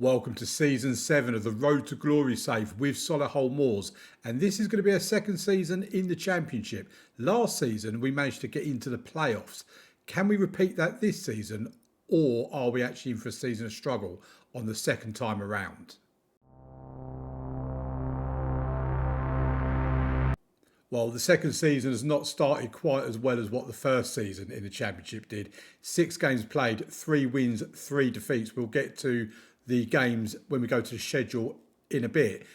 Welcome to Season 7 of the Road to Glory save with Solihull Moors. And this is going to be our second season in the Championship. Last season, we managed to get into the playoffs. Can we repeat that this season, or are we actually in for a season of struggle on the second time around? Well, the second season has not started quite as well as what the first season in the Championship did. 6 games played, 3 wins, 3 defeats. We'll get to the games when we go to the schedule in a bit.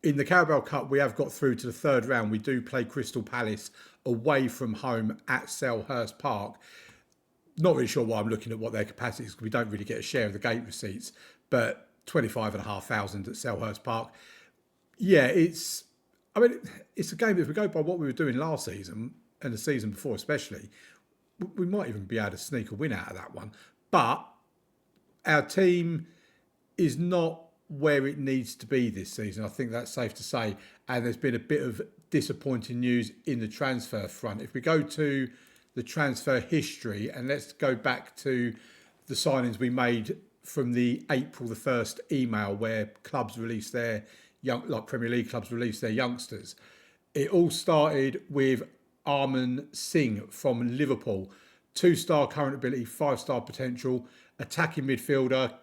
In the Carabao Cup, we have got through to the third round. We do play Crystal Palace away from home at Selhurst Park. Not really sure why I'm looking at what their capacity is, because we don't really get a share of the gate receipts, but 25,500 at Selhurst Park. Yeah, it's a game, if we go by what we were doing last season and the season before especially, we might even be able to sneak a win out of that one. But our team is not where it needs to be this season. I think that's safe to say. And there's been a bit of disappointing news in the transfer front. If we go to the transfer history, and let's go back to the signings we made from the April the 1st email where clubs release their Premier League clubs release their youngsters. It all started with Arman Singh from Liverpool. 2-star current ability, 5-star potential, attacking midfielder.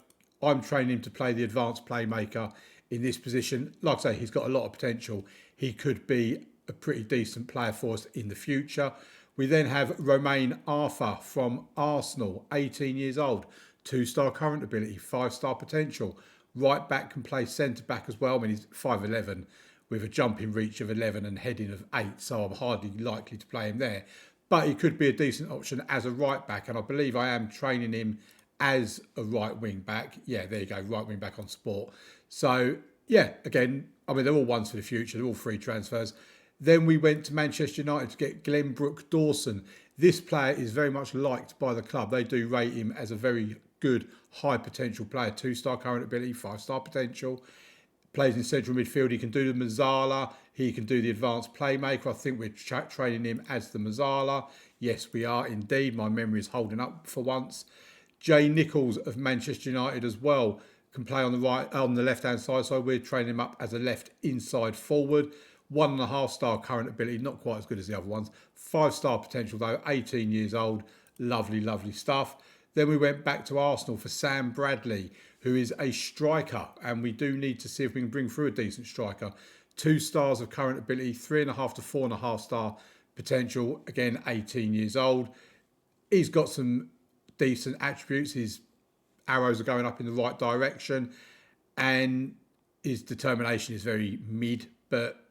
I'm training him to play the advanced playmaker in this position. Like I say, he's got a lot of potential. He could be a pretty decent player for us in the future. We then have Romain Arthur from Arsenal, 18 years old. 2-star current ability, 5-star potential. Right back, can play centre back as well. I mean, he's 5'11", with a jumping reach of 11 and heading of 8, so I'm hardly likely to play him there. But he could be a decent option as a right back, and I believe I am training him as a right wing back. Yeah, there you go, right wing back on Sport. So, yeah, again, I mean, they're all ones for the future. They're all free transfers. Then we went to Manchester United to get Glenbrook Dawson. This player is very much liked by the club. They do rate him as a very good, high potential player. 2-star current ability, 5-star potential. Plays in central midfield. He can do the Mazzala. He can do the advanced playmaker. I think we're training him as the Mazzala. Yes, we are indeed. My memory is holding up for once. Jay Nichols of Manchester United as well can play on the left-hand side. So we're training him up as a left inside forward. 1.5-star current ability, not quite as good as the other ones. 5-star potential though, 18 years old. Lovely, lovely stuff. Then we went back to Arsenal for Sam Bradley, who is a striker, and we do need to see if we can bring through a decent striker. 2 stars of current ability, 3.5 to 4.5-star potential. Again, 18 years old. He's got some decent attributes. His arrows are going up in the right direction, and his determination is very mid, but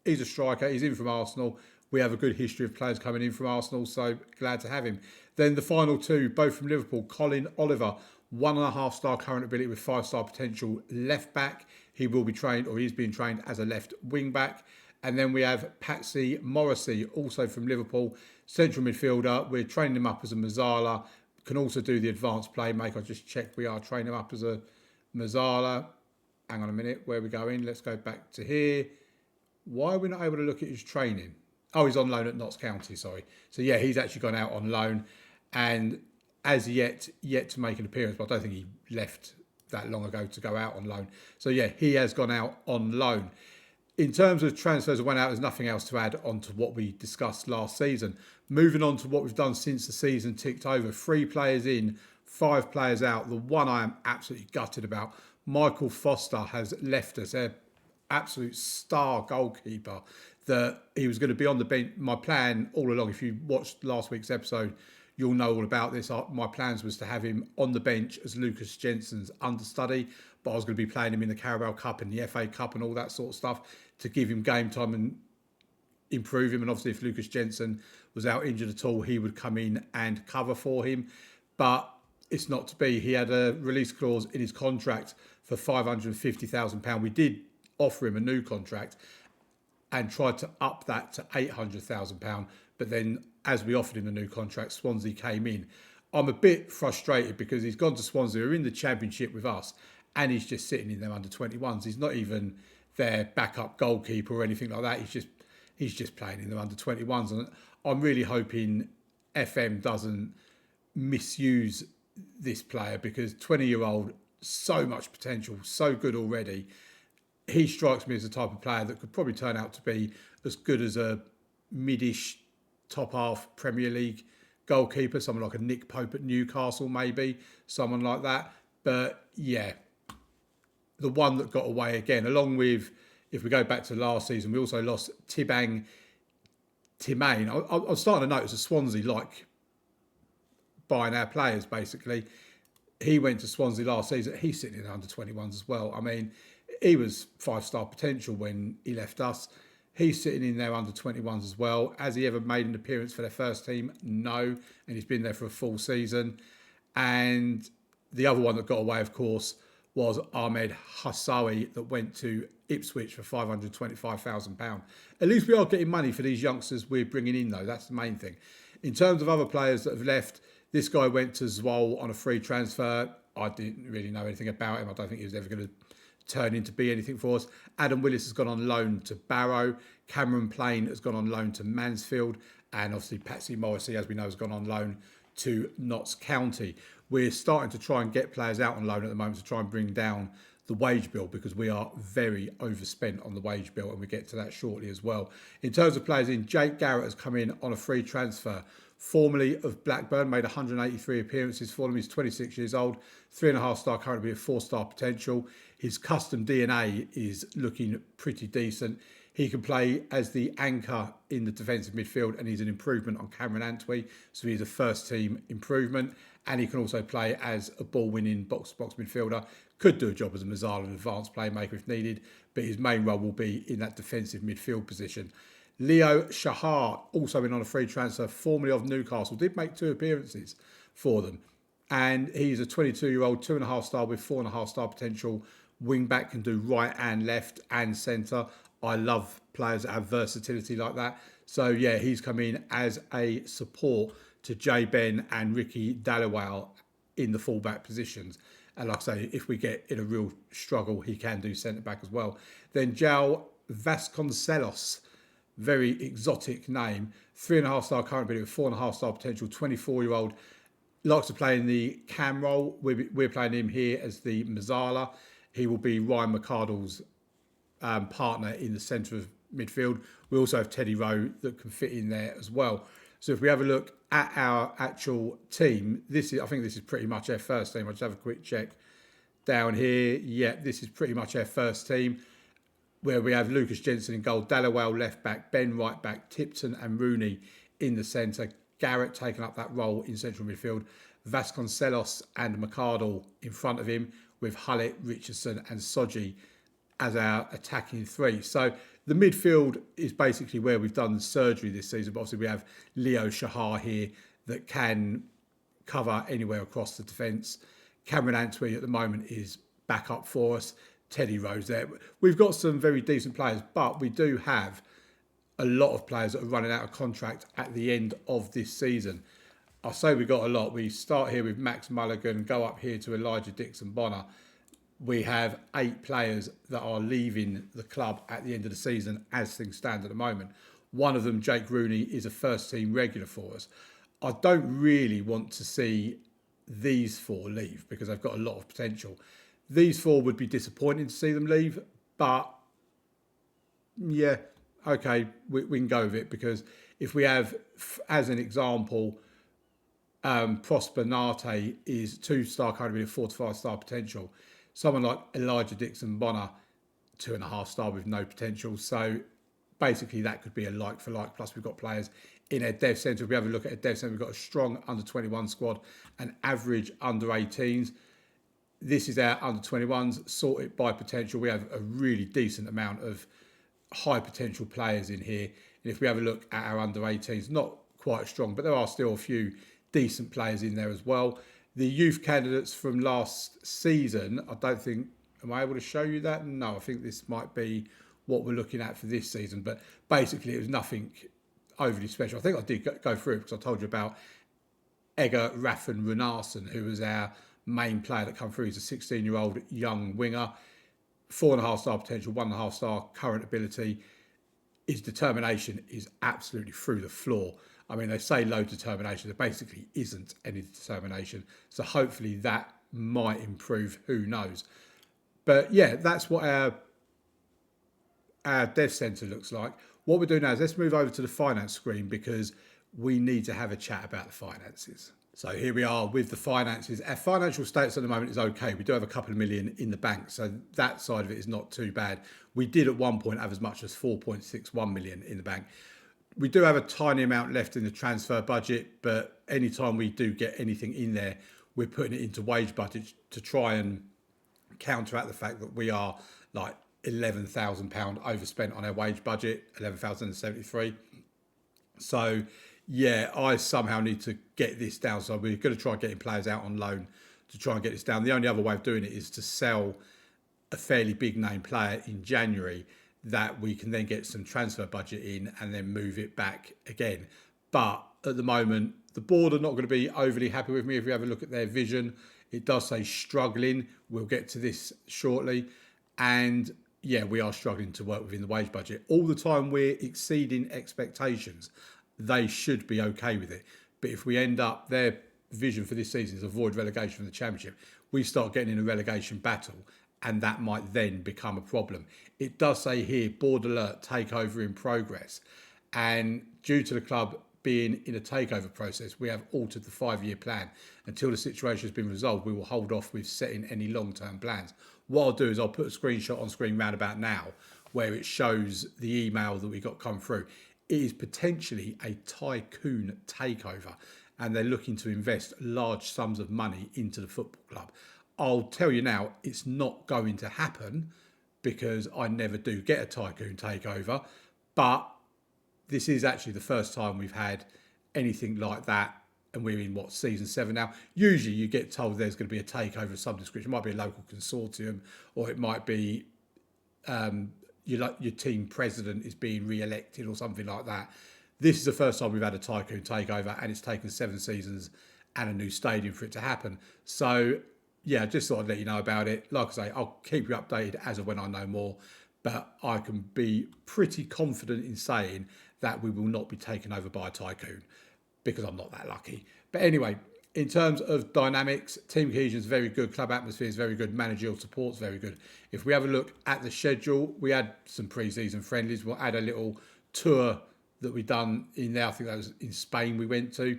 he's a striker. He's in from Arsenal. We have a good history of players coming in from Arsenal, so glad to have him. Then the final 2, both from Liverpool. Colin Oliver, 1.5-star current ability with 5-star potential, left back. He will be trained, or he's being trained as a left wing back. And then we have Patsy Morrissey, also from Liverpool, central midfielder. We're training him up as a Mazzala. Can also do the advanced playmaker. I just checked we are training him up as a Mazzala. Hang on a minute, where are we going? Let's go back to here. Why are we not able to look at his training? Oh, he's on loan at Notts County, sorry. So yeah, he's actually gone out on loan and as yet to make an appearance, but I don't think he left that long ago to go out on loan. So yeah, he has gone out on loan. In terms of transfers that went out, there's nothing else to add on to what we discussed last season. Moving on to what we've done since the season ticked over. 3 players in, 5 players out. The one I am absolutely gutted about, Michael Foster, has left us. Their absolute star goalkeeper. That he was going to be on the bench. My plan all along, if you watched last week's episode, you'll know all about this. My plans was to have him on the bench as Lucas Jensen's understudy, but I was going to be playing him in the Carabao Cup and the FA Cup and all that sort of stuff to give him game time and improve him. And obviously, if Lucas Jensen was out injured at all, he would come in and cover for him. But it's not to be. He had a release clause in his contract for £550,000. We did offer him a new contract and tried to up that to £800,000. But then as we offered him a new contract, Swansea came in. I'm a bit frustrated because he's gone to Swansea, who are in the Championship with us, and he's just sitting in them under-21s. He's not even their backup goalkeeper or anything like that. He's just playing in them under-21s. And I'm really hoping FM doesn't misuse this player, because 20-year-old so much potential, so good already. He strikes me as the type of player that could probably turn out to be as good as a mid-ish, top half Premier League goalkeeper, someone like a Nick Pope at Newcastle, maybe, someone like that. But yeah, the one that got away again, along with, if we go back to last season, we also lost Tibang Timane. I'm starting to notice that Swansea like buying our players, basically. He went to Swansea last season. He's sitting in the under-21s as well. I mean, he was 5-star potential when he left us. He's sitting in their under-21s as well. Has he ever made an appearance for their first team? No. And he's been there for a full season. And the other one that got away, of course, was Ahmed Hassawi, that went to Ipswich for £525,000. At least we are getting money for these youngsters we're bringing in, though. That's the main thing. In terms of other players that have left, this guy went to Solihull on a free transfer. I didn't really know anything about him. I don't think he was ever going to turn into be anything for us. Adam Willis has gone on loan to Barrow. Cameron Plain has gone on loan to Mansfield. And obviously Patsy Morrissey, as we know, has gone on loan to Notts County. We're starting to try and get players out on loan at the moment to try and bring down the wage bill, because we are very overspent on the wage bill, and we get to that shortly as well. In terms of players in, Jake Garrett has come in on a free transfer. Formerly of Blackburn, made 183 appearances for them. He's 26 years old, 3.5-star, currently a 4-star potential. His custom DNA is looking pretty decent. He can play as the anchor in the defensive midfield, and he's an improvement on Cameron Antwi, so he's a first-team improvement. And he can also play as a ball-winning box-to-box midfielder. Could do a job as a Mazzala, an advanced playmaker if needed, but his main role will be in that defensive midfield position. Leo Shahar, also been on a free transfer, formerly of Newcastle, did make 2 appearances for them. And he's a 22-year-old, 2.5-star with 4.5-star potential. Wing-back, can do right and left and centre. I love players that have versatility like that. So, yeah, he's come in as a support to Jay Ben and Ricky Dallowell in the full-back positions. And like I say, if we get in a real struggle, he can do centre-back as well. Then João Vasconcelos, very exotic name, 3.5-star current ability with 4.5-star potential, 24-year-old, likes to play in the cam role. We're playing him here as the Mazzala. He will be Ryan McArdle's partner in the centre of midfield. We also have Teddy Rowe that can fit in there as well. So if we have a look at our actual team, I think this is pretty much our first team. I'll just have a quick check down here. Yeah, this is pretty much our first team, where we have Lucas Jensen in goal, Dallowell left back, Ben right back, Tipton and Rooney in the centre, Garrett taking up that role in central midfield, Vasconcelos and McArdle in front of him, with Hullett, Richardson and Soji as our attacking 3. So the midfield is basically where we've done the surgery this season. But obviously we have Leo Shahar here that can cover anywhere across the defence. Cameron Antwi at the moment is back up for us. Teddy Rose there. We've got some very decent players, but we do have a lot of players that are running out of contract at the end of this season. I say we got a lot. We start here with Max Mulligan, go up here to Elijah Dixon-Bonner. We have 8 players that are leaving the club at the end of the season as things stand at the moment. One of them, Jake Rooney, is a first-team regular for us. I don't really want to see these 4 leave because they've got a lot of potential. These 4 would be disappointing to see them leave, but yeah, okay, we can go with it, because if we have, as an example, Prosper Nate is 2-star currently with 4 to 5-star potential. Someone like Elijah Dixon-Bonner, 2.5-star with no potential. So basically that could be a like for like. Plus we've got players in our dev centre. If we have a look at a dev centre, we've got a strong under-21 squad and average under-18s. This is our under-21s, sorted by potential. We have a really decent amount of high potential players in here. And if we have a look at our under-18s, not quite strong, but there are still a few decent players in there as well. The youth candidates from last season, I don't think, am I able to show you that? No, I think this might be what we're looking at for this season. But basically, it was nothing overly special. I think I did go through it because I told you about Egger Raffin Runarsson, who was our main player that come through. He's a 16-year-old young winger, 4.5-star potential, 1.5-star current ability. His determination is absolutely through the floor. I mean, they say low determination. There basically isn't any determination. So hopefully that might improve. Who knows? But yeah, that's what our dev centre looks like. What we're doing now is let's move over to the finance screen because we need to have a chat about the finances. So here we are with the finances. Our financial status at the moment is okay. We do have a couple of million in the bank, so that side of it is not too bad. We did at one point have as much as 4.61 million in the bank. We do have a tiny amount left in the transfer budget, but anytime we do get anything in there, we're putting it into wage budget to try and counteract the fact that we are like £11,000 overspent on our wage budget, 11,073. So yeah, I somehow need to get this down. So we're going to try getting players out on loan to try and get this down. The only other way of doing it is to sell a fairly big name player in January that we can then get some transfer budget in and then move it back again. But at the moment, the board are not going to be overly happy with me. If we have a look at their vision, it does say struggling. We'll get to this shortly. And yeah, we are struggling to work within the wage budget. All the time we're exceeding expectations. They should be okay with it. But if we end up, their vision for this season is avoid relegation from the Championship, we start getting in a relegation battle, and that might then become a problem. It does say here, board alert, takeover in progress. And due to the club being in a takeover process, we have altered the 5-year plan. Until the situation has been resolved, we will hold off with setting any long-term plans. What I'll do is I'll put a screenshot on screen round about now where it shows the email that we got come through. It is potentially a tycoon takeover, and they're looking to invest large sums of money into the football club. I'll tell you now, it's not going to happen because I never do get a tycoon takeover, but this is actually the first time we've had anything like that, and we're in, season 7 now. Usually you get told there's going to be a takeover of some description. It might be a local consortium, or it might be your team president is being re-elected or something like that. This is the first time we've had a tycoon takeover, and it's taken 7 seasons and a new stadium for it to happen. So yeah, just thought I'd let you know about it. Like I say, I'll keep you updated as of when I know more, but I can be pretty confident in saying that we will not be taken over by a tycoon because I'm not that lucky. But anyway, in terms of dynamics, team cohesion is very good, club atmosphere is very good, managerial support is very good. If we have a look at the schedule, we had some pre-season friendlies. We'll add a little tour that we done in there. I think that was in Spain we went to.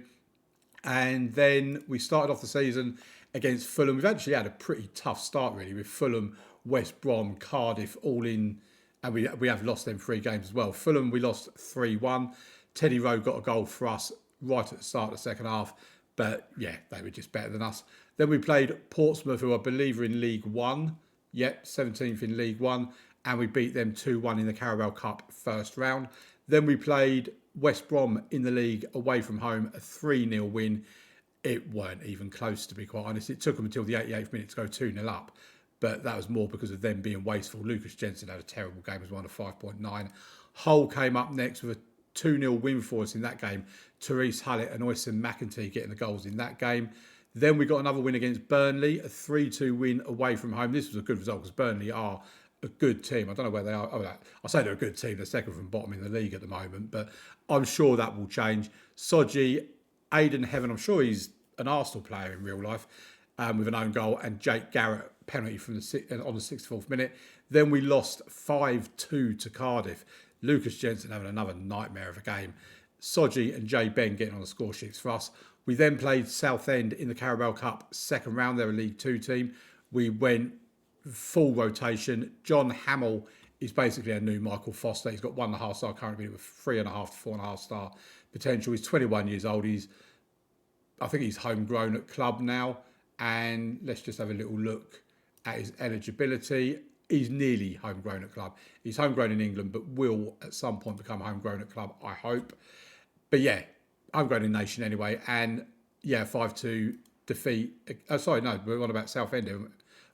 And then we started off the season against Fulham. We've actually had a pretty tough start, really, with Fulham, West Brom, Cardiff, all in. And we have lost them 3 games as well. Fulham, we lost 3-1. Teddy Rowe got a goal for us right at the start of the second half. But yeah, they were just better than us. Then we played Portsmouth, who I believe are in League One. Yep, 17th in League One. And we beat them 2-1 in the Carabao Cup first round. Then we played West Brom in the league away from home, a 3-0 win. It weren't even close, to be quite honest. It took them until the 88th minute to go 2-0 up. But that was more because of them being wasteful. Lucas Jensen had a terrible game as well, a 5.9. Hull came up next with a 2-0 win for us in that game. Therese Hullett and Oyson McEntee getting the goals in that game. Then we got another win against Burnley, a 3-2 win away from home. This was a good result because Burnley are a good team. I don't know where they are. I say they're a good team. They're second from bottom in the league at the moment, but I'm sure that will change. Soji, Aidan Heaven, I'm sure he's an Arsenal player in real life, with an own goal, and Jake Garrett, penalty from on the 64th minute. Then we lost 5-2 to Cardiff. Lucas Jensen having another nightmare of a game. Soji and Jay Ben getting on the score sheets for us. We then played Southend in the Carabao Cup second round. They're a League 2 team. We went full rotation. John Hamill is basically a new Michael Foster. He's got 1.5 star currently with 3.5 to 4.5 star potential. He's 21 years old. I think he's homegrown at club now. And let's just have a little look at his eligibility. He's nearly homegrown at club. He's homegrown in England, but will at some point become homegrown at club, I hope. But yeah, homegrown in nation anyway. And yeah, 5-2 defeat. We're on about Southend.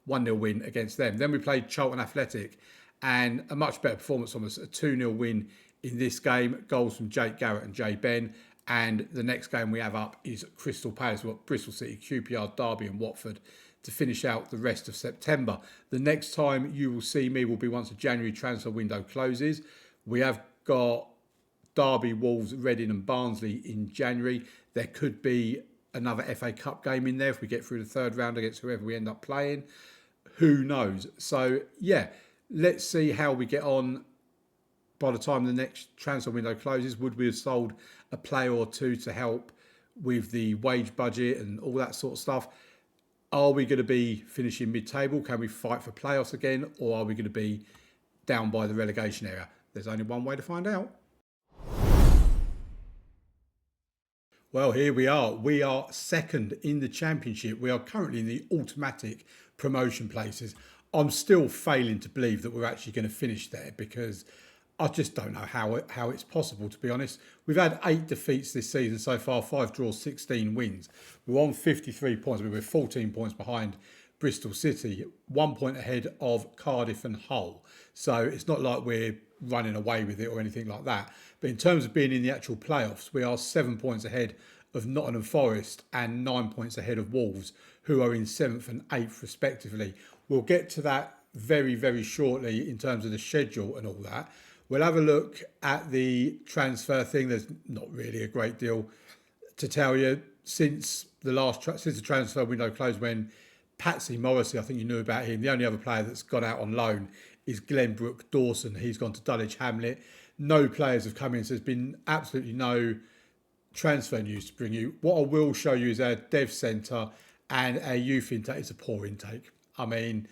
1-0 win against them. Then we played Charlton Athletic, and a much better performance from us. A 2-0 win in this game. Goals from Jake Garrett and Jay Ben. And the next game we have up is Crystal Palace. We've got Bristol City, QPR, Derby and Watford to finish out the rest of September. The next time you will see me will be once the January transfer window closes. We have got Derby, Wolves, Reading and Barnsley in January. There could be another FA Cup game in there if we get through the third round against whoever we end up playing. Who knows? So, yeah, let's see how we get on by the time the next transfer window closes. Would we have sold a player or two to help with the wage budget and all that sort of stuff? Are we going to be finishing mid-table? Can we fight for playoffs again? Or are we going to be down by the relegation area? There's only one way to find out. Well, here we are. We are second in the Championship. We are currently in the automatic promotion places. I'm still failing to believe that we're actually going to finish there, because I just don't know how it's possible, to be honest. We've had 8 defeats this season so far, 5 draws, 16 wins. We're on 53 points. We're 14 points behind Bristol City, 1 point ahead of Cardiff and Hull. So it's not like we're running away with it or anything like that. But in terms of being in the actual playoffs, we are 7 points ahead of Nottingham Forest and 9 points ahead of Wolves, who are in 7th and 8th respectively. We'll get to that very, very shortly in terms of the schedule and all that. We'll have a look at the transfer thing. There's not really a great deal to tell you since the transfer window closed, when Patsy Morrissey, I think you knew about him. The only other player that's gone out on loan is Glenbrook Dawson. He's gone to Dulwich Hamlet. No players have come in, so there's been absolutely no transfer news to bring you. What I will show you is our dev centre and our youth intake. It's a poor intake. I mean,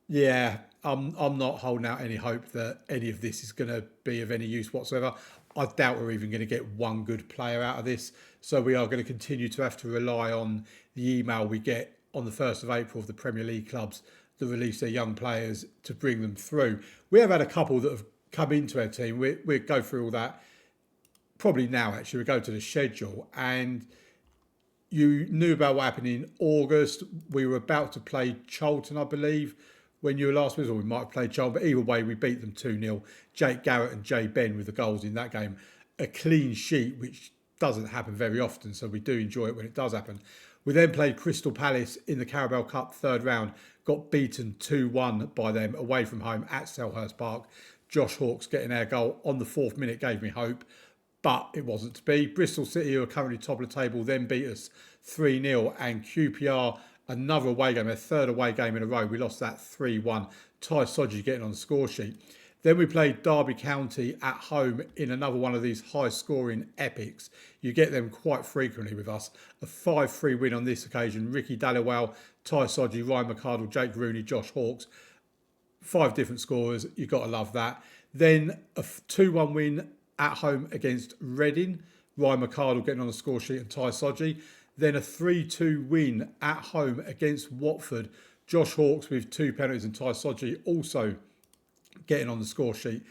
yeah, I'm not holding out any hope that any of this is going to be of any use whatsoever. I doubt we're even going to get one good player out of this. So we are going to continue to have to rely on the email we get on the 1st of April of the Premier League clubs that release their young players to bring them through. We have had a couple that have come into our team. We'll go through all that probably now, actually. We'll go to the schedule. And you knew about what happened in August. We were about to play Charlton, I believe, when you were last with us, or we might have played Charlton. But either way, we beat them 2-0. Jake Garrett and Jay Ben with the goals in that game. A clean sheet, which doesn't happen very often, so we do enjoy it when it does happen. We then played Crystal Palace in the Carabao Cup third round, got beaten 2-1 by them away from home at Selhurst Park. Josh Hawkes getting our goal on the 4th minute gave me hope, but it wasn't to be. Bristol City, who are currently top of the table, then beat us 3-0, and QPR, another away game, a third away game in a row. We lost that 3-1. Ty Sodgy getting on the score sheet. Then we played Derby County at home in another one of these high-scoring epics. You get them quite frequently with us. A 5-3 win on this occasion. Ricky Dallowell, Ty Sodgy, Ryan McArdle, Jake Rooney, Josh Hawkes. 5 different scorers. You've got to love that. Then a 2-1 win at home against Reading. Ryan McArdle getting on the score sheet and Ty Sodgy. Then a 3-2 win at home against Watford. Josh Hawkes with 2 penalties and Ty Sodgy also getting on the score sheet.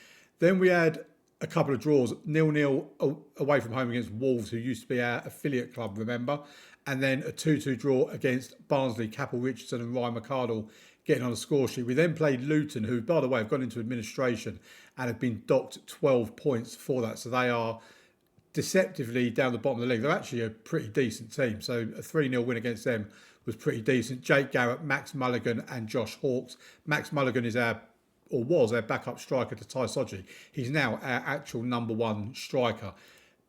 Then we had a couple of draws, 0-0 away from home against Wolves, who used to be our affiliate club, remember? And then a 2-2 draw against Barnsley, Capel Richardson and Ryan McArdle getting on the score sheet. We then played Luton, who, by the way, have gone into administration and have been docked 12 points for that. So they are deceptively down the bottom of the league. They're actually a pretty decent team. So a 3-0 win against them was pretty decent. Jake Garrett, Max Mulligan and Josh Hawkes. Max Mulligan was our backup striker to Ty Sodgy. He's now our actual number 1 striker.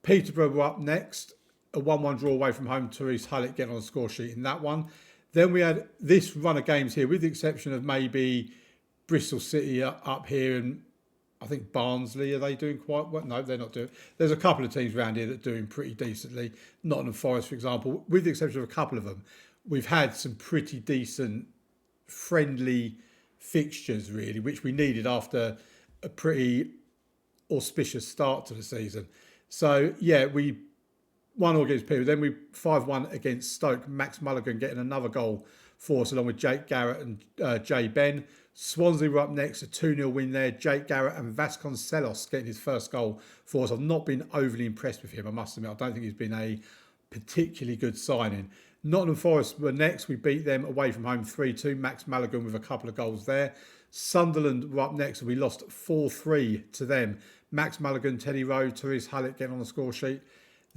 Peterborough were up next. A 1-1 draw away from home. Therese Hullett getting on the score sheet in that one. Then we had this run of games here, with the exception of maybe Bristol City up here, and I think Barnsley, are they doing quite well? No, they're not doing. There's a couple of teams around here that are doing pretty decently. Nottingham Forest, for example. With the exception of a couple of them, we've had some pretty decent, friendly fixtures, really, which we needed after a pretty auspicious start to the season. So, yeah, we 1-0 against Peterborough. Then we 5-1 against Stoke. Max Mulligan getting another goal for us, along with Jake Garrett and Jay Ben. Swansea were up next, a 2-0 win there. Jake Garrett and Vasconcelos getting his first goal for us. I've not been overly impressed with him, I must admit. I don't think he's been a particularly good signing. Nottingham Forest were next. We beat them away from home 3-2. Max Mulligan with a couple of goals there. Sunderland were up next, and we lost 4-3 to them. Max Mulligan, Teddy Rowe, Therese Hullett getting on the score sheet.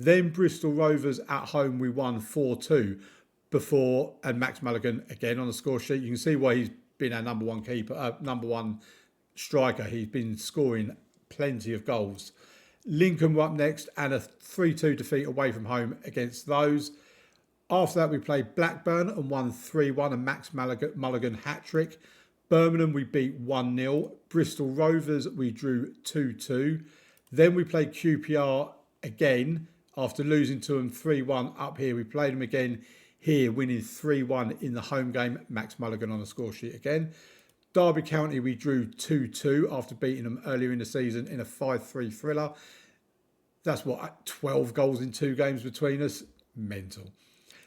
Then Bristol Rovers at home, we won 4-2 before, and Max Mulligan again on the score sheet. You can see why he's been our number 1 keeper, number 1 striker. He's been scoring plenty of goals. Lincoln were up next, and a 3-2 defeat away from home against those. After that, we played Blackburn and won 3-1, a Max Mulligan hat-trick. Birmingham, we beat 1-0. Bristol Rovers, we drew 2-2. Then we played QPR again. After losing to them 3-1 up here, we played them again here, winning 3-1 in the home game. Max Mulligan on the score sheet again. Derby County, we drew 2-2 after beating them earlier in the season in a 5-3 thriller. That's 12 goals in 2 games between us. Mental.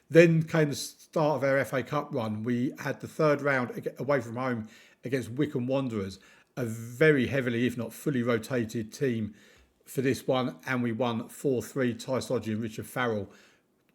Then came the start of our FA Cup run. We had the third round away from home against Wycombe Wanderers, a very heavily, if not fully rotated team for this one. And we won 4-3, Ty Sodgy and Richard Farrell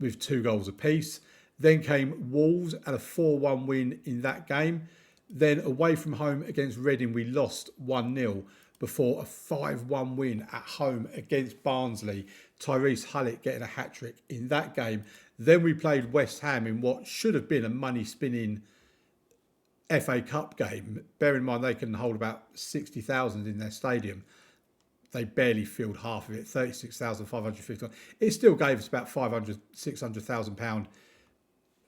with 2 goals apiece. Then came Wolves and a 4-1 win in that game. Then away from home against Reading, we lost 1-0 before a 5-1 win at home against Barnsley. Tyrese Hullett getting a hat-trick in that game. Then we played West Ham in what should have been a money-spinning FA Cup game. Bear in mind they can hold about 60,000 in their stadium. They barely filled half of it, 36,550. It still gave us about 500, 600,000 pound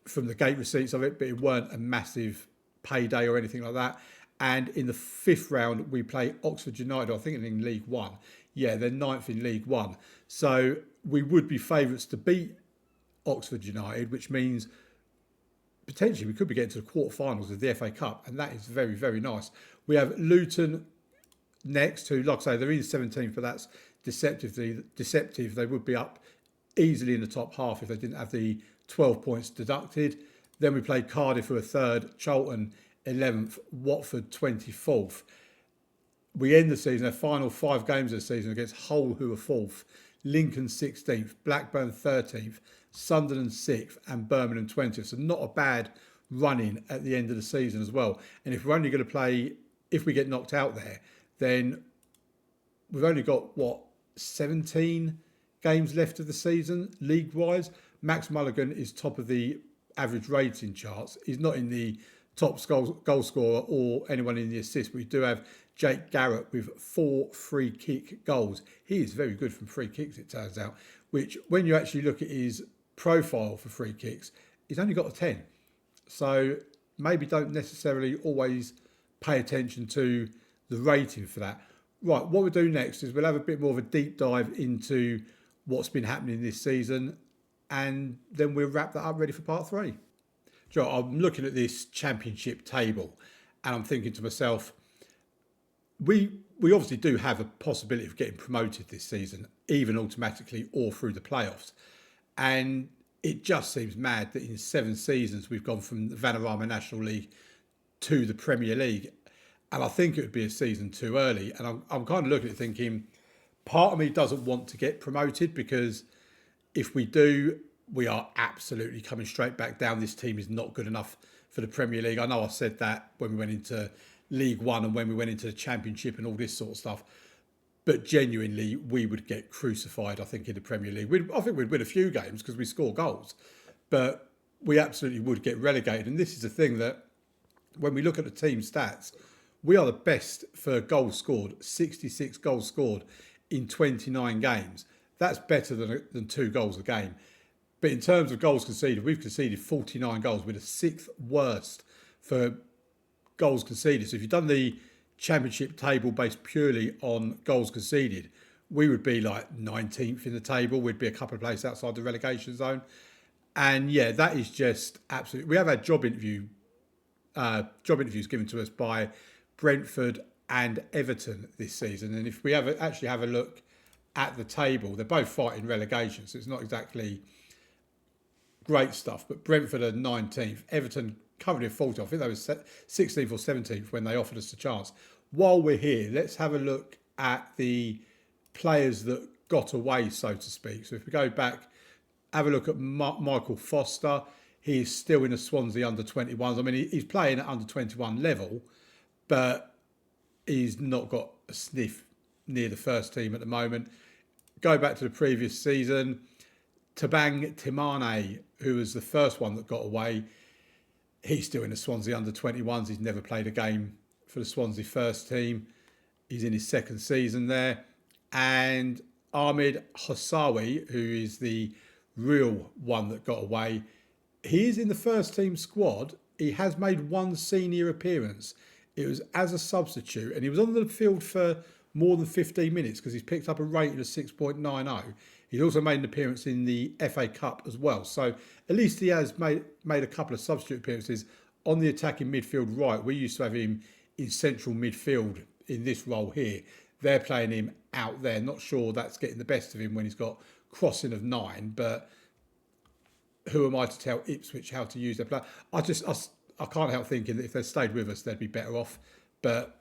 from the gate receipts of it, but it weren't a massive payday or anything like that. And in the 5th round, we play Oxford United, I think in League One. Yeah, they're 9th in League One. So we would be favourites to beat Oxford United, which means potentially we could be getting to the quarterfinals of the FA Cup, and that is very, very nice. We have Luton next, who, like I say, they're in 17th, but that's deceptive. They would be up easily in the top half if they didn't have the 12 points deducted. Then we played Cardiff, who are 3rd, Charlton 11th, Watford 24th. We end the season, our final 5 games of the season, against Hull, who are 4th, Lincoln 16th, Blackburn 13th, Sunderland 6th and Birmingham 20th. So not a bad run-in at the end of the season as well. And if we're only going to play, if we get knocked out there, then we've only got, 17 games left of the season, league-wise. Max Mulligan is top of the average rating charts. He's not in the top goal scorer or anyone in the assist, but we do have Jake Garrett with 4 free kick goals. He is very good from free kicks, it turns out, which when you actually look at his profile for free kicks, he's only got a 10. So maybe don't necessarily always pay attention to the rating for that. Right, what we'll do next is we'll have a bit more of a deep dive into what's been happening this season, and then we'll wrap that up ready for part 3. Joe, I'm looking at this championship table and I'm thinking to myself, we obviously do have a possibility of getting promoted this season, even automatically or through the playoffs. And it just seems mad that in 7 seasons we've gone from the Vanarama National League to the Premier League. And I think it would be a season too early. And I'm kind of looking at it thinking, part of me doesn't want to get promoted, because if we do, we are absolutely coming straight back down. This team is not good enough for the Premier League. I know I said that when we went into League One and when we went into the Championship and all this sort of stuff. But genuinely, we would get crucified, I think, in the Premier League. I think we'd win a few games because we score goals. But we absolutely would get relegated. And this is the thing that, when we look at the team stats, we are the best for goals scored, 66 goals scored in 29 games. That's better than 2 goals a game. But in terms of goals conceded, we've conceded 49 goals. We're the 6th worst for goals conceded. So if you've done the Championship table based purely on goals conceded, we would be like 19th in the table. We'd be a couple of places outside the relegation zone. And yeah, that is just absolutely... We have had job interviews given to us by Brentford and Everton this season. And if we actually have a look at the table, they're both fighting relegation, so it's not exactly great stuff. But Brentford are 19th, Everton currently in 14th. I think they were 16th or 17th when they offered us a chance. While we're here, let's have a look at the players that got away, so to speak. So if we go back, have a look at Michael Foster. He's still in the Swansea under-21s. I mean, he's playing at under-21 level, but he's not got a sniff near the first team at the moment. Go back to the previous season. Tabang Timane, who was the first one that got away, he's still in the Swansea under-21s. He's never played a game for the Swansea first team. He's in his 2nd season there. And Ahmed Hossawi, who is the real one that got away, He is in the first team squad. He has made one senior appearance. It was as a substitute, and he was on the field for more than 15 minutes because he's picked up a rating of 6.90. He's also made an appearance in the FA Cup as well. So at least he has made a couple of substitute appearances on the attacking midfield right. We used to have him in central midfield in this role here. They're playing him out there. Not sure that's getting the best of him when he's got crossing of 9, but who am I to tell Ipswich how to use their play? I can't help thinking that if they stayed with us, they'd be better off. But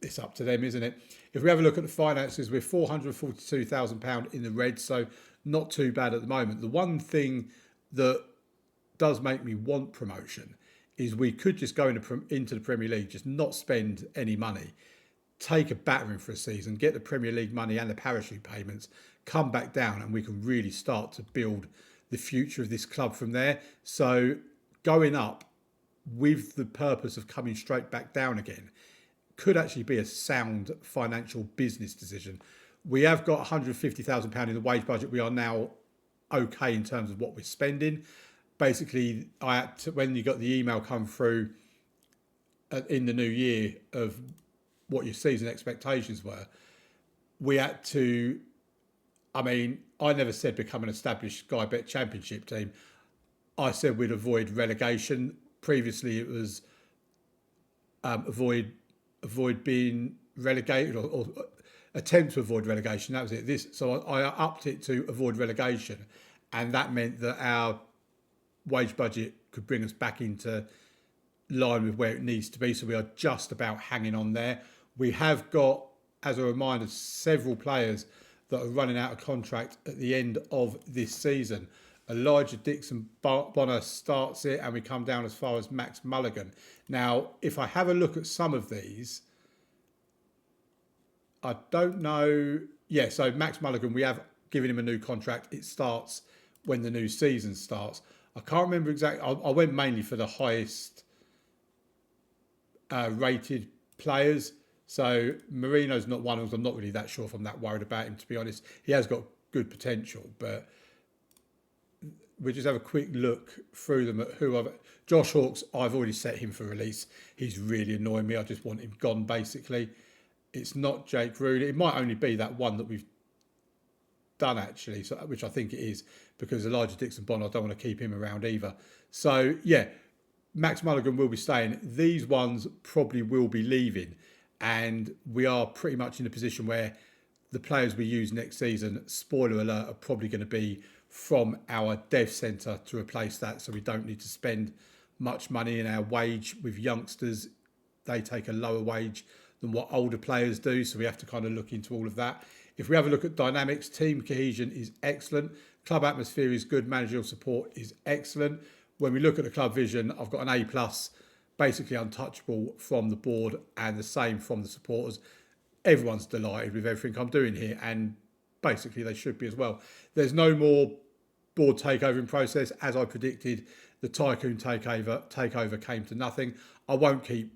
it's up to them, isn't it? If we have a look at the finances, we're £442,000 in the red, so not too bad at the moment. The one thing that does make me want promotion is we could just go into the Premier League, just not spend any money, take a battering for a season, get the Premier League money and the parachute payments, come back down, and we can really start to build the future of this club from there. So going up with the purpose of coming straight back down again could actually be a sound financial business decision. We have got £150,000 in the wage budget. We are now okay in terms of what we're spending. Basically, I had to, when you got the email come through in the new year of what your season expectations were, we had to, I mean, I never said become an established Sky Bet Championship team. I said we'd avoid relegation. Previously, it was avoid being relegated or attempt to avoid relegation. That was it. So I upped it to avoid relegation, and that meant that our wage budget could bring us back into line with where it needs to be. So we are just about hanging on there. We have got, as a reminder, several players that are running out of contract at the end of this season. Elijah Dixon Bonner starts it, and we come down as far as Max Mulligan. Now, if I have a look at some of these, I don't know. Yeah, so Max Mulligan, we have given him a new contract. It starts when the new season starts. I can't remember exactly. I went mainly for the highest rated players. So Marino's not one of them. I'm not really that sure if I'm that worried about him, to be honest. He has got good potential, but we'll just have a quick look through them at who I've... Josh Hawkes, I've already set him for release. He's really annoying me. I just want him gone, basically. It's not Jake Rooney. It might only be that one that we've done, actually, so, which I think it is, because Elijah Dixon Bond, I don't want to keep him around either. So, yeah, Max Mulligan will be staying. These ones probably will be leaving. And we are pretty much in a position where the players we use next season, spoiler alert, are probably going to be from our dev centre to replace that. So we don't need to spend much money in our wage with youngsters. They take a lower wage than what older players do. So we have to kind of look into all of that. If we have a look at dynamics, team cohesion is excellent. Club atmosphere is good. Managerial support is excellent. When we look at the club vision, I've got an A+, basically untouchable from the board, and the same from the supporters. Everyone's delighted with everything I'm doing here, and basically they should be as well. There's no more board takeover in process. As I predicted, the Tycoon takeover came to nothing. I won't keep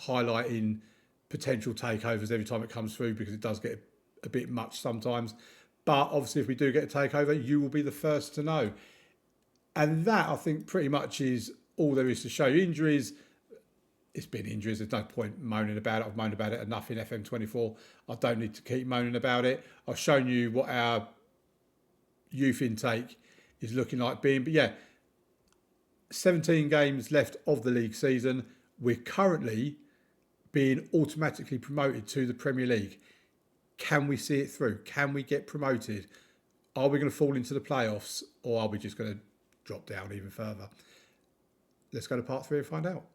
highlighting potential takeovers every time it comes through because it does get a bit much sometimes. But obviously, if we do get a takeover, you will be the first to know. And that, I think, pretty much is all there is to show. Injuries, it's been injuries. There's no point moaning about it. I've moaned about it enough in FM24. I don't need to keep moaning about it. I've shown you what our youth intake is looking like being. But yeah, 17 games left of the league season. We're currently being automatically promoted to the Premier League. Can we see it through? Can we get promoted? Are we going to fall into the playoffs, or are we just going to drop down even further? Let's go to part 3 and find out.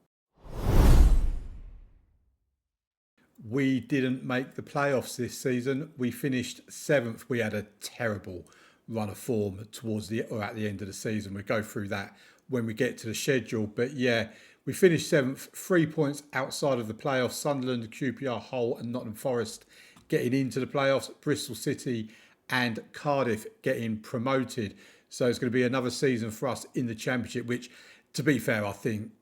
We didn't make the playoffs this season. We finished 7th. We had a terrible run of form at the end of the season. We'll go through that when we get to the schedule. But yeah, we finished 7th, 3 points outside of the playoffs. Sunderland, QPR, Hull and Nottingham Forest getting into the playoffs. Bristol City and Cardiff getting promoted. So it's going to be another season for us in the Championship, which, to be fair, I think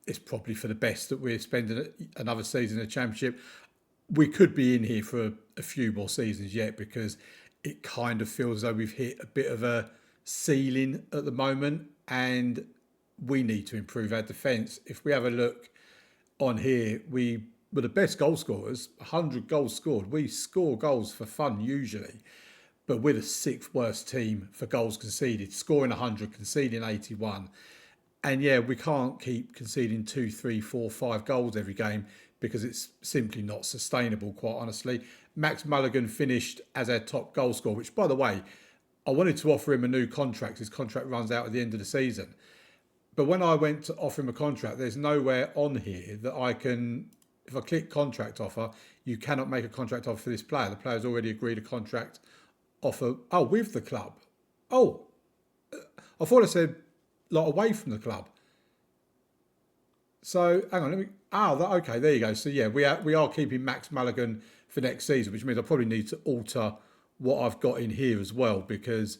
it's probably for the best that we're spending another season in the Championship. We could be in here for a few more seasons yet, because it kind of feels as though we've hit a bit of a ceiling at the moment. and we need to improve our defence. If we have a look on here, we were the best goal scorers, 100 goals scored. We score goals for fun usually, but we're the 6th worst team for goals conceded, scoring 100, conceding 81. And yeah, we can't keep conceding 2, 3, 4, 5 goals every game because it's simply not sustainable, quite honestly. Max Mulligan finished as our top goal scorer, which, by the way, I wanted to offer him a new contract. His contract runs out at the end of the season. But when I went to offer him a contract, there's nowhere on here that I can, if I click contract offer, you cannot make a contract offer for this player. The player's already agreed a contract offer, with the club. I thought I said, away from the club. So hang on, let me. Okay, there you go. So yeah, we are keeping Max Mulligan for next season, which means I probably need to alter what I've got in here as well, because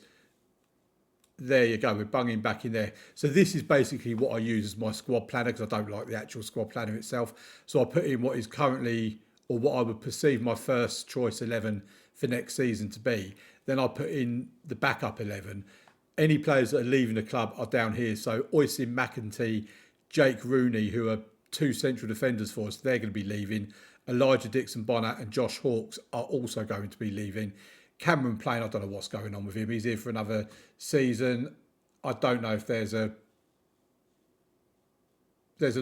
there you go, we're bunging back in there. So this is basically what I use as my squad planner, because I don't like the actual squad planner itself. So I put in what is currently, or what I would perceive my first choice 11 for next season to be. Then I put in the backup 11. Any players that are leaving the club are down here. So Oisin McEntee, Jake Rooney, who are 2 central defenders for us, they're going to be leaving. Elijah Dixon-Bonner and Josh Hawkes are also going to be leaving. Cameron Plain, I don't know what's going on with him. He's here for another season. I don't know if there's an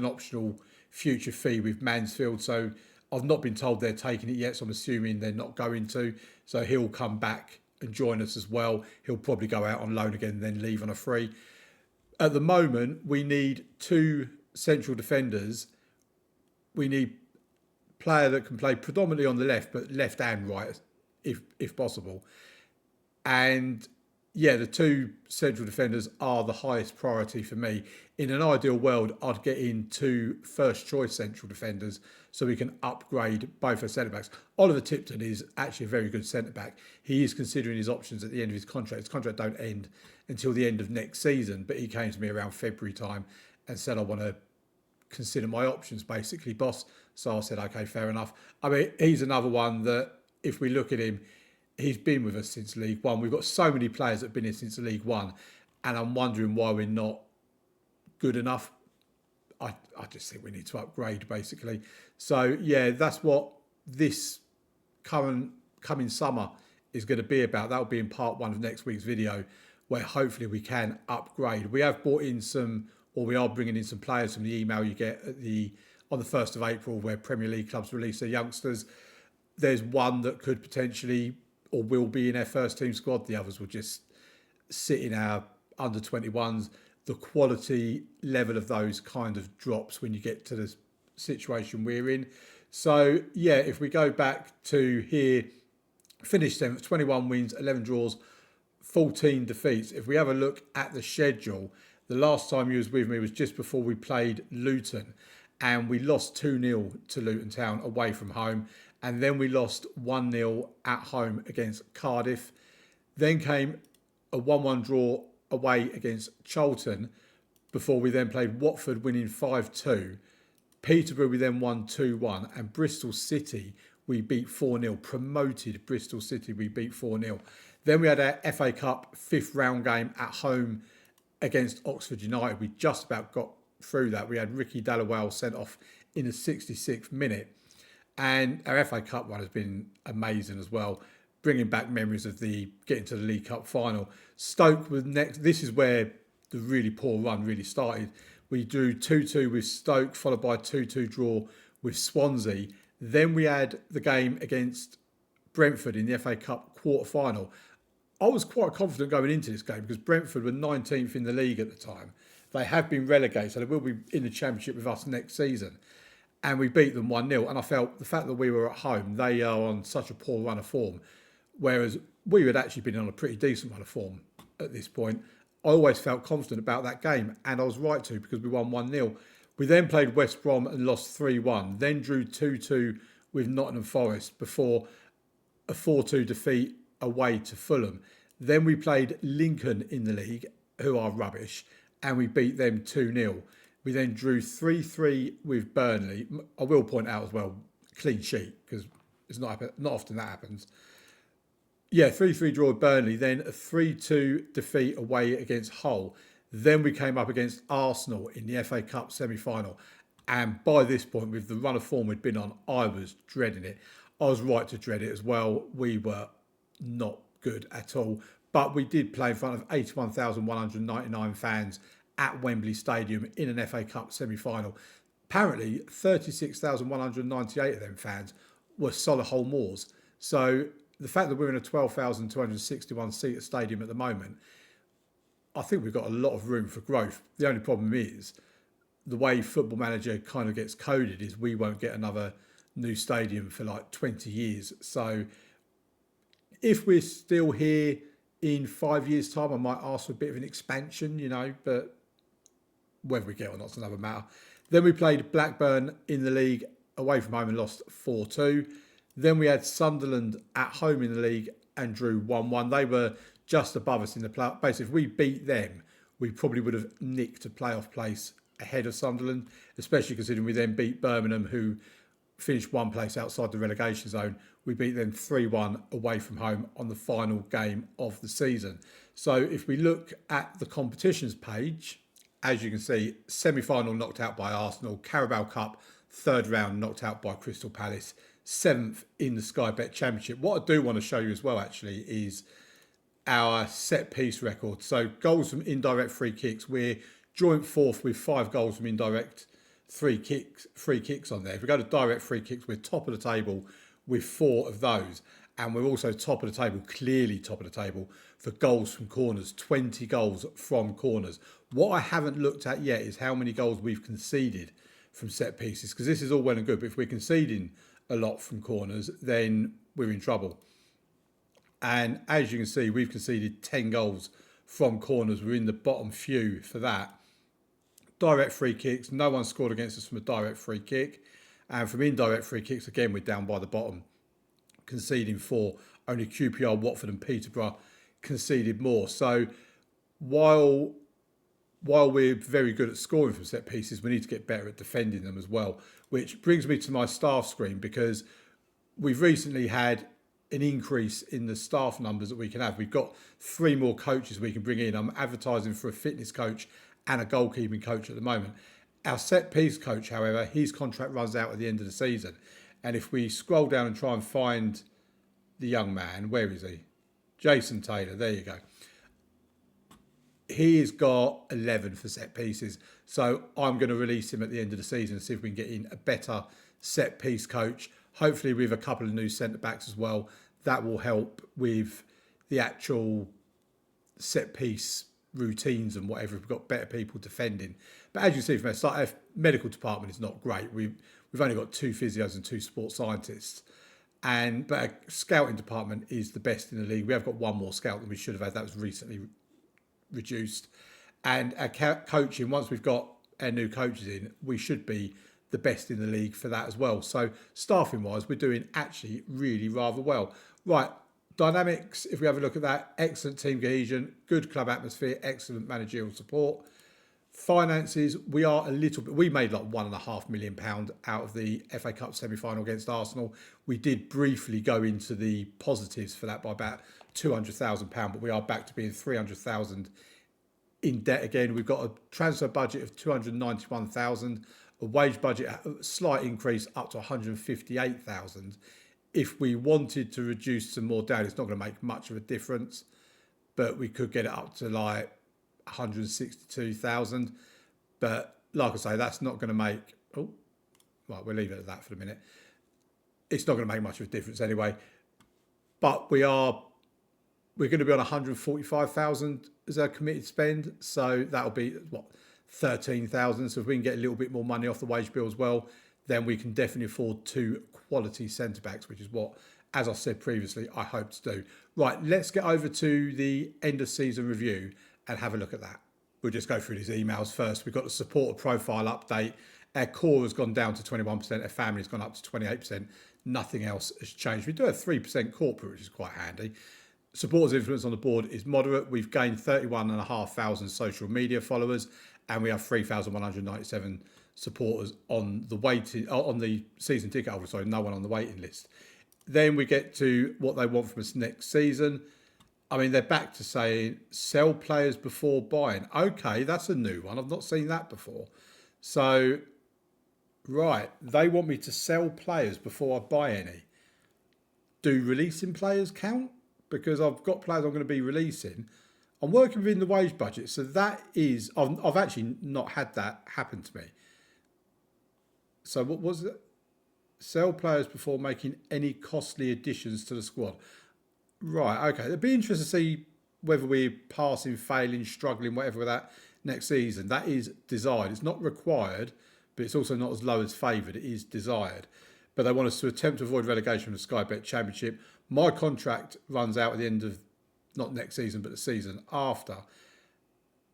optional future fee with Mansfield. So I've not been told they're taking it yet. So I'm assuming they're not going to. So he'll come back and join us as well. He'll probably go out on loan again and then leave on a free. At the moment, we need 2 central defenders. We need a player that can play predominantly on the left, but left and right, if possible. And yeah, the 2 central defenders are the highest priority for me. In an ideal world, I'd get in 2 first choice central defenders so we can upgrade both our centre-backs. Oliver Tipton is actually a very good centre-back. He is considering his options at the end of his contract. His contract don't end until the end of next season, but he came to me around February time and said, I want to consider my options, basically, boss. So I said, okay, fair enough. I mean, he's another one that, if we look at him, he's been with us since League One. We've got so many players that have been here since League One, and I'm wondering why we're not good enough. I just think we need to upgrade, basically. So yeah, that's what this coming summer is going to be about. That will be in part 1 of next week's video, where hopefully we can upgrade. We have brought in we are bringing in some players from the email you get on the 1st of April, where Premier League clubs release their youngsters. There's one that could potentially or will be in our first team squad. The others will just sit in our under 21s. The quality level of those kind of drops when you get to the situation we're in. So yeah, if we go back to here, finished 7th, 21 wins, 11 draws, 14 defeats. If we have a look at the schedule, the last time you was with me was just before we played Luton, and we lost 2-0 to Luton Town away from home. And then we lost 1-0 at home against Cardiff. Then came a 1-1 draw away against Charlton, before we then played Watford, winning 5-2. Peterborough we then won 2-1, and Bristol City we beat 4-0. Promoted Bristol City we beat 4-0. Then we had our FA Cup 5th round game at home against Oxford United. We just about got through that. We had Ricky Dallowell sent off in the 66th minute. And our FA Cup run has been amazing as well, bringing back memories of getting to the League Cup final. Stoke was next. This is where the really poor run really started. We drew 2-2 with Stoke, followed by a 2-2 draw with Swansea. Then we had the game against Brentford in the FA Cup quarter-final. I was quite confident going into this game because Brentford were 19th in the league at the time. They have been relegated, so they will be in the Championship with us next season. And we beat them 1-0. And I felt the fact that we were at home, they are on such a poor run of form, whereas we had actually been on a pretty decent run of form at this point. I always felt confident about that game, and I was right to, because we won 1-0. We then played West Brom and lost 3-1, then drew 2-2 with Nottingham Forest before a 4-2 defeat away to Fulham. Then we played Lincoln in the league, who are rubbish, and we beat them 2-0. We then drew 3-3 with Burnley. I will point out as well, clean sheet, because it's not often that happens. Yeah, 3-3 draw with Burnley, then a 3-2 defeat away against Hull. Then we came up against Arsenal in the FA Cup semi-final. And by this point, with the run of form we'd been on, I was dreading it. I was right to dread it as well. We were not good at all. But we did play in front of 81,199 fans at Wembley Stadium in an FA Cup semi-final. Apparently, 36,198 of them fans were Solihull Moors. So the fact that we're in a 12,261 seat stadium at the moment, I think we've got a lot of room for growth. The only problem is the way Football Manager kind of gets coded is we won't get another new stadium for like 20 years. So if we're still here in 5 years' time, I might ask for a bit of an expansion, but whether we get or not is another matter. Then we played Blackburn in the league away from home and lost 4-2. Then we had Sunderland at home in the league and drew 1-1. They were just above us in the play. Basically, if we beat them, we probably would have nicked a playoff place ahead of Sunderland, especially considering we then beat Birmingham, who finished one place outside the relegation zone. We beat them 3-1 away from home on the final game of the season. So if we look at the competitions page, as you can see, semi-final knocked out by Arsenal, Carabao Cup, third round knocked out by Crystal Palace, 7th in the Sky Bet Championship. What I do want to show you as well, actually, is our set piece record. So goals from indirect free kicks, we're joint 4th with 5 goals from indirect free kicks on there. If we go to direct free kicks, we're top of the table with 4 of those. And we're also top of the table, clearly top of the table, for goals from corners, 20 goals from corners. What I haven't looked at yet is how many goals we've conceded from set pieces, because this is all well and good, but if we're conceding a lot from corners, then we're in trouble. And as you can see, we've conceded 10 goals from corners. We're in the bottom few for that. Direct free kicks, no one scored against us from a direct free kick. And from indirect free kicks, again, we're down by the bottom, conceding 4. Only QPR, Watford and Peterborough conceded more. So while we're very good at scoring from set pieces, we need to get better at defending them as well. Which brings me to my staff screen, because we've recently had an increase in the staff numbers that we can have. We've got 3 more coaches we can bring in. I'm advertising for a fitness coach and a goalkeeping coach at the moment. Our set piece coach, however, his contract runs out at the end of the season. And if we scroll down and try and find the young man, where is he? Jason Taylor, there you go. He's got 11 for set pieces. So I'm going to release him at the end of the season and see if we can get in a better set piece coach. Hopefully with a couple of new centre backs as well. That will help with the actual set piece routines and whatever. We've got better people defending. But as you see from our medical department is not great. We've only got 2 physios and 2 sports scientists. But our scouting department is the best in the league. We have got 1 more scout than we should have had. That was recently reduced. And our coaching, once we've got our new coaches in, we should be the best in the league for that as well. So staffing wise, we're doing actually really rather well. Right, dynamics, if we have a look at that, excellent team cohesion, good club atmosphere, excellent managerial support. Finances, we made like £1.5 million out of the FA Cup semi-final against Arsenal. We did briefly go into the positives for that by about £200,000, but we are back to being 300,000 in debt again. We've got a transfer budget of 291,000, a wage budget, a slight increase up to 158,000. If we wanted to reduce some more down, it's not going to make much of a difference, but we could get it up to like 162,000. But like I say, that's not going to make... Oh, right, we'll leave it at that for the minute. It's not going to make much of a difference anyway. But we're going to be on 145,000 as our committed spend. So that'll be, 13,000. So if we can get a little bit more money off the wage bill as well, then we can definitely afford 2 quality centre-backs, which is what, as I said previously, I hope to do. Right, let's get over to the end of season review and have a look at that. We'll just go through these emails first. We've got the supporter profile update. Our core has gone down to 21%. Our family has gone up to 28%. Nothing else has changed. We do have 3% corporate, which is quite handy. Supporters' influence on the board is moderate. We've gained 31,500 social media followers, and we have 3,197 supporters on the season ticket holder. Sorry, no one on the waiting list. Then we get to what they want from us next season. I mean, they're back to saying sell players before buying. Okay, that's a new one. I've not seen that before. So, right, they want me to sell players before I buy any. Do releasing players count? Because I've got players I'm going to be releasing. I'm working within the wage budget, so that is I've actually not had that happen to me. So what was it? Sell players before making any costly additions to the squad. Right, okay. It'd be interesting to see whether we're passing, failing, struggling, whatever with that next season. That is desired. It's not required, but it's also not as low as favoured. It is desired. But they want us to attempt to avoid relegation from the Sky Bet Championship. My contract runs out at the end of not next season, but the season after.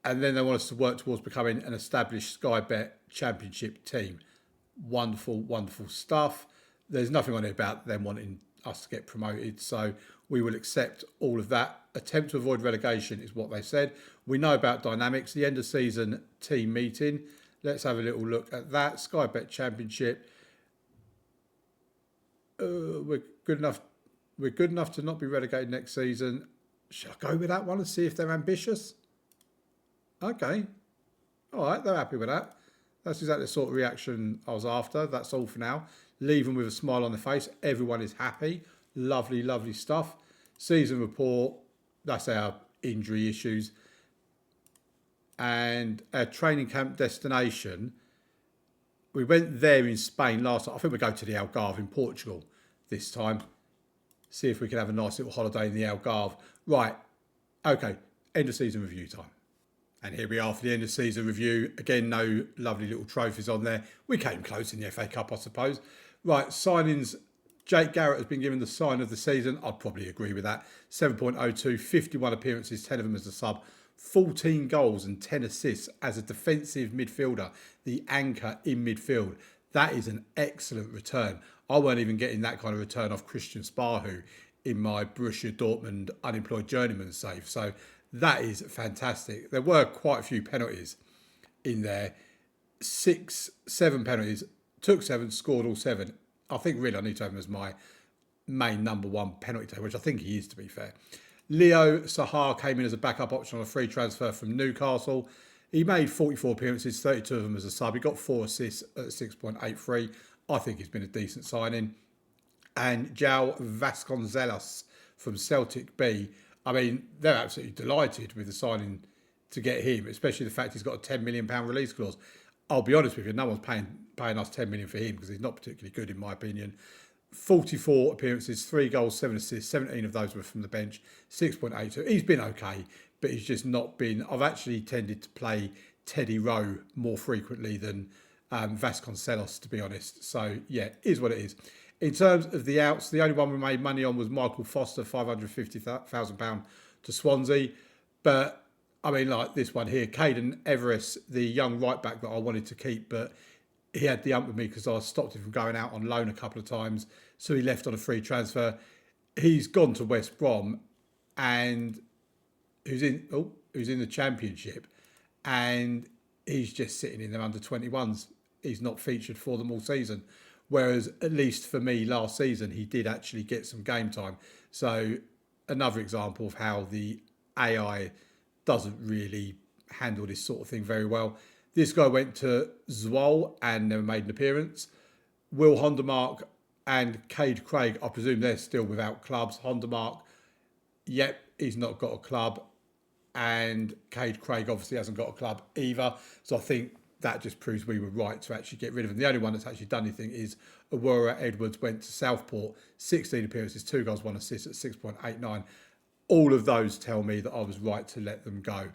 And then they want us to work towards becoming an established Sky Bet Championship team. Wonderful, wonderful stuff. There's nothing on it about them wanting us to get promoted, so we will accept all of that. Attempt to avoid relegation is what they said. We know about dynamics, the end of season team meeting. Let's have a little look at that. Sky Bet Championship. We're good enough. We're good enough to not be relegated next season. Shall I go with that one and see if they're ambitious? Okay. All right, they're happy with that. That's exactly the sort of reaction I was after. That's all for now. Leave them with a smile on their face. Everyone is happy. Lovely, lovely stuff. Season report. That's our injury issues. And our training camp destination. We went there in Spain last time. I think we'll go to the Algarve in Portugal this time. See if we can have a nice little holiday in the Algarve. Right. Okay. End of season review time. And here we are for the end of season review. Again, no lovely little trophies on there. We came close in the FA Cup, I suppose. Right, signings. Jake Garrett has been given the sign of the season. I'd probably agree with that. 7.02, 51 appearances, 10 of them as a sub. 14 goals and 10 assists as a defensive midfielder, the anchor in midfield. That is an excellent return. I weren't even getting that kind of return off Christian Sparhu in my Borussia Dortmund unemployed journeyman save. So that is fantastic. There were quite a few penalties in there. 7 penalties. Took 7, scored all 7. I think really I need to have him as my main number one penalty taker, which I think he is, to be fair. Leo Sahar came in as a backup option on a free transfer from Newcastle. He made 44 appearances, 32 of them as a sub. He got 4 assists at 6.83. I think he's been a decent signing. And João Vasconcelos from Celtic B. I mean, they're absolutely delighted with the signing to get him, especially the fact he's got a £10 million release clause. I'll be honest with you, no one's paying us $10 million for him because he's not particularly good, in my opinion. 44 appearances, 3 goals, 7 assists, 17 of those were from the bench, 6.82. He's been okay, but he's just not been... I've actually tended to play Teddy Rowe more frequently than Vasconcelos, to be honest. So, yeah, is what it is. In terms of the outs, the only one we made money on was Michael Foster, £550,000 to Swansea. But, I mean, like this one here, Caden Everest, the young right-back that I wanted to keep, but he had the ump with me because I stopped him from going out on loan a couple of times. So he left on a free transfer. He's gone to West Brom, and who's in the Championship, and he's just sitting in their under-21s. He's not featured for them all season. Whereas, at least for me, last season, he did actually get some game time. So, another example of how the AI doesn't really handle this sort of thing very well. This guy went to Zwolle and never made an appearance. Will Hondermark and Cade Craig, I presume they're still without clubs. Hondermark, yep, he's not got a club. And Cade Craig obviously hasn't got a club either. So I think that just proves we were right to actually get rid of him. The only one that's actually done anything is Aurora Edwards went to Southport, 16 appearances, 2 goals, 1 assist at 6.89. All of those tell me that I was right to let them go.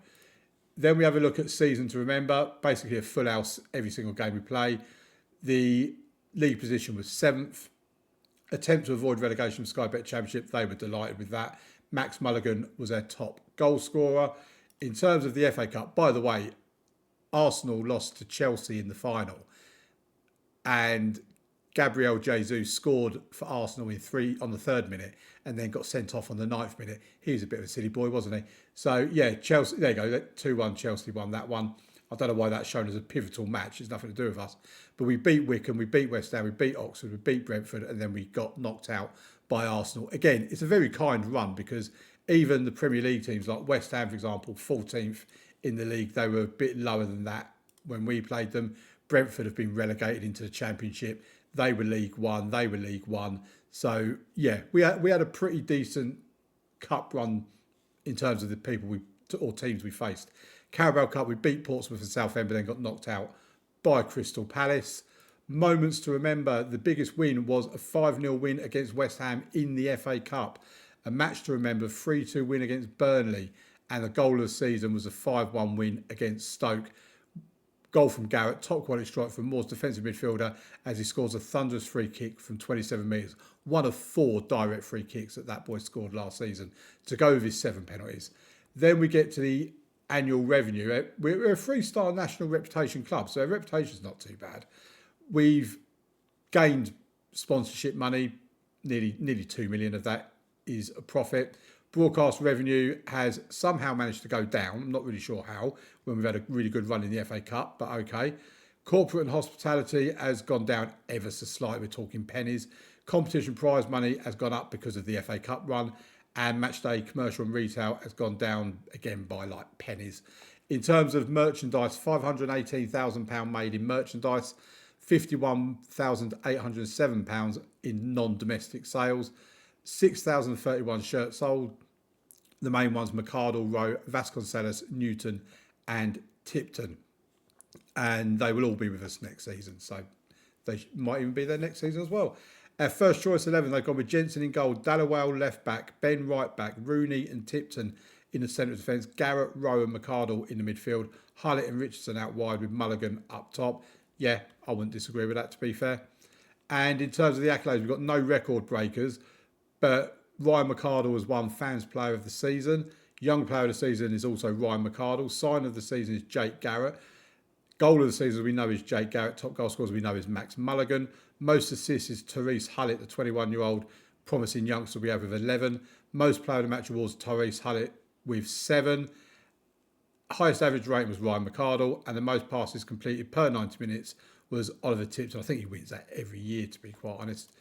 Then we have a look at season to remember. Basically a full house every single game we play. The league position was 7th. Attempt to avoid relegation from Sky Bet Championship. They were delighted with that. Max Mulligan was their top goal scorer. In terms of the FA Cup, by the way, Arsenal lost to Chelsea in the final, and Gabriel Jesus scored for Arsenal on the 3rd minute and then got sent off on the 9th minute. He was a bit of a silly boy, wasn't he? So, yeah, Chelsea, there you go, 2-1, Chelsea won that one. I don't know why that's shown as a pivotal match. It's nothing to do with us. But we beat Wycombe, we beat West Ham, we beat Oxford, we beat Brentford, and then we got knocked out by Arsenal. Again, it's a very kind run because even the Premier League teams like West Ham, for example, 14th in the league, they were a bit lower than that when we played them. Brentford have been relegated into the Championship. They were League One. They were League One. So yeah, we had a pretty decent cup run in terms of the people or teams we faced. Carabao Cup, we beat Portsmouth and Southend, but then got knocked out by Crystal Palace. Moments to remember, the biggest win was a 5-0 win against West Ham in the FA Cup. A match to remember, 3-2 win against Burnley. And the goal of the season was a 5-1 win against Stoke. Goal from Garrett, top quality strike from Moors defensive midfielder as he scores a thunderous free kick from 27 metres. One of 4 direct free kicks that boy scored last season to go with his 7 penalties. Then we get to the annual revenue. We're a 3-star national reputation club, so our reputation's not too bad. We've gained sponsorship money, nearly 2 million of that is a profit. Broadcast revenue has somehow managed to go down. I'm not really sure how, when we've had a really good run in the FA Cup, but okay. Corporate and hospitality has gone down ever so slightly. We're talking pennies. Competition prize money has gone up because of the FA Cup run. And matchday commercial and retail has gone down again by like pennies. In terms of merchandise, £518,000 made in merchandise, £51,807 in non-domestic sales, 6,031 shirts sold. The main ones, McArdle, Rowe, Vasconcelos, Newton and Tipton. And they will all be with us next season. So they might even be there next season as well. Our first choice 11, they've gone with Jensen in goal, Dallowell left back, Ben right back, Rooney and Tipton in the centre of defence, Garrett, Rowe and McArdle in the midfield, Hullett and Richardson out wide with Mulligan up top. Yeah, I wouldn't disagree with that, to be fair. And in terms of the accolades, we've got no record breakers, but Ryan McArdle has won Fans Player of the Season. Young Player of the Season is also Ryan McArdle. Sign of the Season is Jake Garrett. Goal of the season we know is Jake Garrett. Top goal scorers we know is Max Mulligan. Most assists is Therese Hullett, the 21-year-old promising youngster we have with 11. Most player of the match awards, Therese Hullett with 7. Highest average rating was Ryan McArdle, and the most passes completed per 90 minutes was Oliver Tipton. I think he wins that every year, to be quite honest.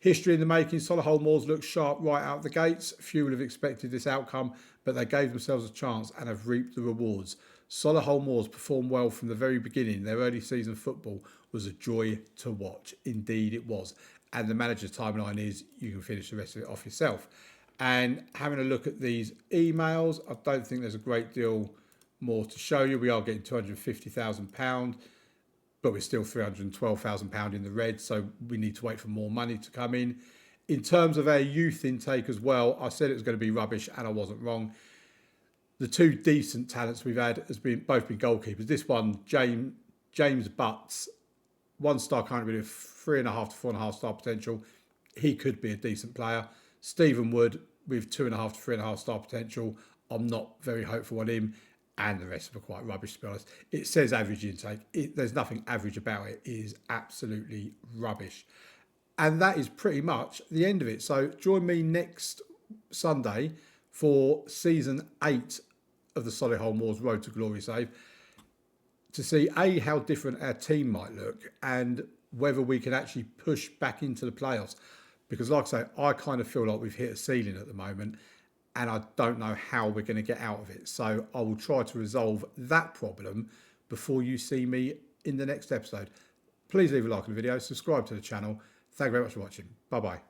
History in the making. Solihull Moors looked sharp right out the gates. Few would have expected this outcome, but they gave themselves a chance and have reaped the rewards. Solihull Moors performed well from the very beginning. Their early season football was a joy to watch. Indeed it was. And the manager's timeline is you can finish the rest of it off yourself. And having a look at these emails, I don't think there's a great deal more to show you. We are getting £250,000, but we're still £312,000 in the red. So we need to wait for more money to come in. In terms of our youth intake as well, I said it was going to be rubbish and I wasn't wrong. The 2 decent talents we've had has both been goalkeepers. This one, James Butts, 1-star currently with 3.5 to 4.5 star potential. He could be a decent player. Stephen Wood with 2.5 to 3.5 star potential. I'm not very hopeful on him. And the rest are quite rubbish, to be honest. It says average intake. There's nothing average about it. It is absolutely rubbish. And that is pretty much the end of it. So join me next Sunday for season 8 of the Solihull Moors Road to Glory save to see how different our team might look and whether we can actually push back into the playoffs. Because like I say, I kind of feel like we've hit a ceiling at the moment and I don't know how we're going to get out of it. So I will try to resolve that problem before you see me in the next episode. Please leave a like on the video, subscribe to the channel. Thank you very much for watching. Bye-bye.